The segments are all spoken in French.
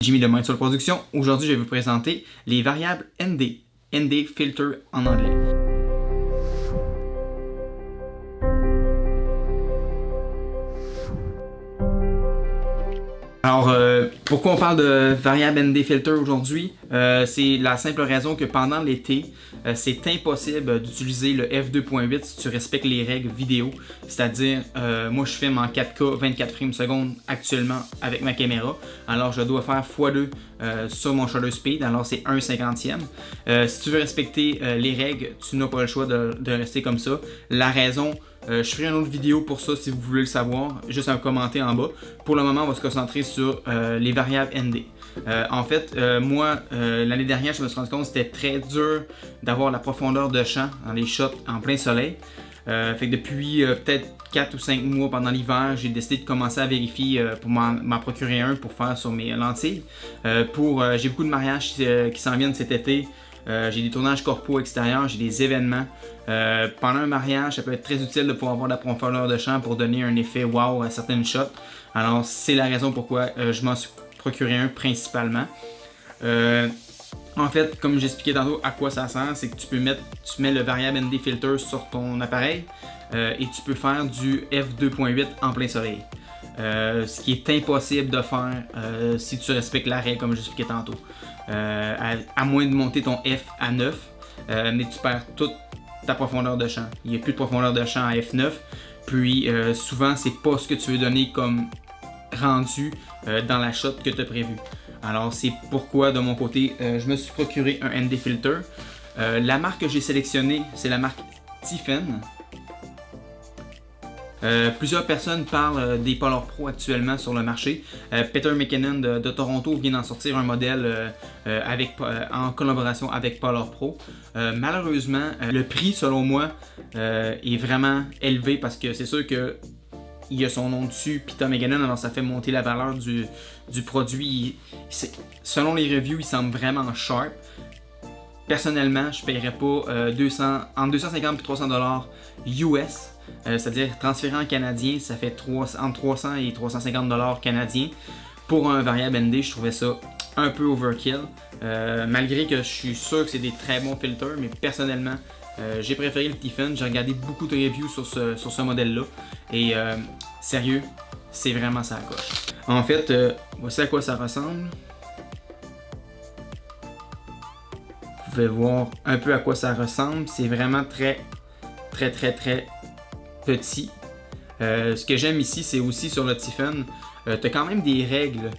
Jimmy de Mindsoul Production. Aujourd'hui, je vais vous présenter les variables ND, ND Filter en anglais. Alors, pourquoi on parle de variable ND Filter aujourd'hui? C'est la simple raison que pendant l'été, c'est impossible d'utiliser le f2.8 si tu respectes les règles vidéo. C'est-à-dire, moi je filme en 4K 24 frames secondes actuellement avec ma caméra. Alors, je dois faire x2 sur mon shutter speed. Alors, c'est 1/50e. Si tu veux respecter les règles, tu n'as pas le choix de rester comme ça. La raison, je ferai une autre vidéo pour ça si vous voulez le savoir, juste à commenter en bas. Pour le moment, on va se concentrer sur les variables ND. En fait, moi, l'année dernière, je me suis rendu compte que c'était très dur d'avoir la profondeur de champ dans les shots en plein soleil. Fait que depuis peut-être 4 ou 5 mois pendant l'hiver, j'ai décidé de commencer à vérifier pour m'en procurer un pour faire sur mes lentilles. J'ai beaucoup de mariages qui s'en viennent cet été. J'ai des tournages corpo extérieurs, j'ai des événements. Pendant un mariage, ça peut être très utile de pouvoir avoir de la profondeur de champ pour donner un effet wow à certaines shots. Alors, c'est la raison pourquoi je m'en suis procuré un principalement. En fait, comme j'expliquais tantôt, à quoi ça sert, c'est que tu mets le variable ND Filter sur ton appareil et tu peux faire du f2.8 en plein soleil. Ce qui est impossible de faire si tu respectes la règle comme j'expliquais tantôt. À moins de monter ton F à 9, mais tu perds toute ta profondeur de champ. Il n'y a plus de profondeur de champ à F9, puis souvent c'est pas ce que tu veux donner comme rendu dans la shot que tu as prévu. Alors c'est pourquoi de mon côté je me suis procuré un ND Filter. La marque que j'ai sélectionnée, c'est la marque Tiffen. Plusieurs personnes parlent des Polar Pro actuellement sur le marché. Peter McKinnon de Toronto vient d'en sortir un modèle en collaboration avec Polar Pro. Malheureusement, le prix selon moi est vraiment élevé parce que c'est sûr que il y a son nom dessus, Peter McKinnon, alors ça fait monter la valeur du produit. Selon les reviews, il semble vraiment sharp. Personnellement, je ne paierais pas entre 250 et 300 $ US. C'est-à-dire transféré en canadien, ça fait entre 300 et 350 $ canadiens. Pour un variable ND, je trouvais ça un peu overkill. Malgré que je suis sûr que c'est des très bons filters, mais personnellement, j'ai préféré le Tiffen. J'ai regardé beaucoup de reviews sur ce modèle-là. Et sérieux, c'est vraiment ça à coche. En fait, voici à quoi ça ressemble. Vous pouvez voir un peu à quoi ça ressemble. C'est vraiment très petit. Ce que j'aime ici, c'est aussi sur le Tiffen, tu as quand même des règles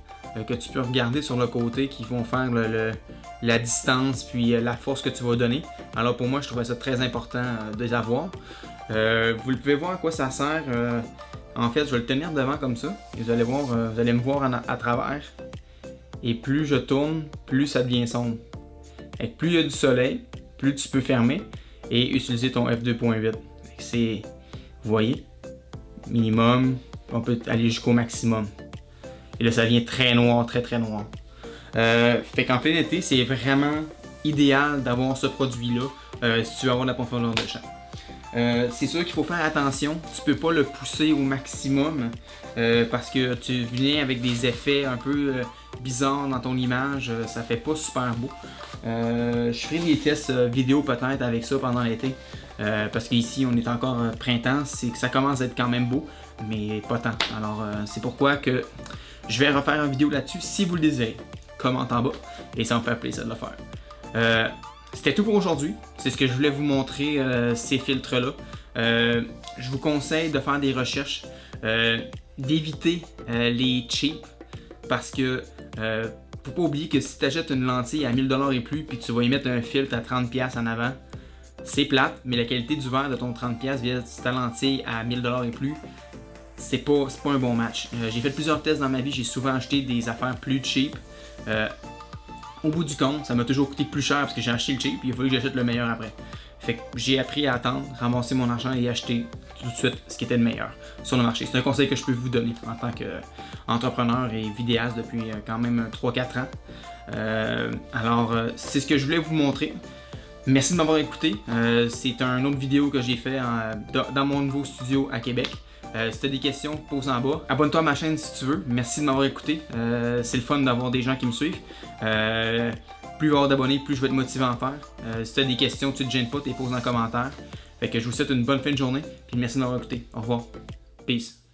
que tu peux regarder sur le côté qui vont faire la distance puis la force que tu vas donner. Alors pour moi, je trouvais ça très important de les avoir. Vous pouvez voir à quoi ça sert. En fait, je vais le tenir devant comme ça. Et vous allez voir, vous allez me voir à travers. Et plus je tourne, plus ça devient sombre. Et plus il y a du soleil, plus tu peux fermer et utiliser ton f2.8. C'est, vous voyez, minimum, on peut aller jusqu'au maximum. Et là, ça devient très noir, très noir. Fait qu'en plein été, c'est vraiment idéal d'avoir ce produit-là si tu veux avoir de la profondeur de champ. C'est sûr qu'il faut faire attention, tu peux pas le pousser au maximum parce que tu viens avec des effets un peu bizarres dans ton image, ça fait pas super beau. Je ferai des tests vidéo peut-être avec ça pendant l'été parce qu'ici on est encore printemps, c'est que ça commence à être quand même beau, mais pas tant. Alors c'est pourquoi que je vais refaire une vidéo là-dessus si vous le désirez. Commente en bas et ça me fait plaisir de le faire. C'était tout pour aujourd'hui. C'est ce que je voulais vous montrer, ces filtres-là. Je vous conseille de faire des recherches, d'éviter les cheap parce que faut pas oublier que si tu achètes une lentille à 1000 $ et plus puis tu vas y mettre un filtre à 30$ en avant, c'est plate, mais la qualité du verre de ton 30$ via ta lentille à 1000 $ et plus, c'est pas un bon match. J'ai fait plusieurs tests dans ma vie, j'ai souvent acheté des affaires plus cheap. Au bout du compte, ça m'a toujours coûté plus cher parce que j'ai acheté le cheap et il a fallu que j'achète le meilleur après. Fait que j'ai appris à attendre, ramasser mon argent et acheter tout de suite ce qui était le meilleur sur le marché. C'est un conseil que je peux vous donner en tant qu'entrepreneur et vidéaste depuis quand même 3-4 ans. Alors, c'est ce que je voulais vous montrer. Merci de m'avoir écouté. C'est une autre vidéo que j'ai fait dans mon nouveau studio à Québec. Si tu as des questions, pose en bas. Abonne-toi à ma chaîne si tu veux. Merci de m'avoir écouté. C'est le fun d'avoir des gens qui me suivent. Plus il va y avoir d'abonnés, plus je vais être motivé à en faire. Si tu as des questions, tu ne te gênes pas, tu les poses dans les commentaires. Fait que je vous souhaite une bonne fin de journée. Puis merci de m'avoir écouté. Au revoir. Peace.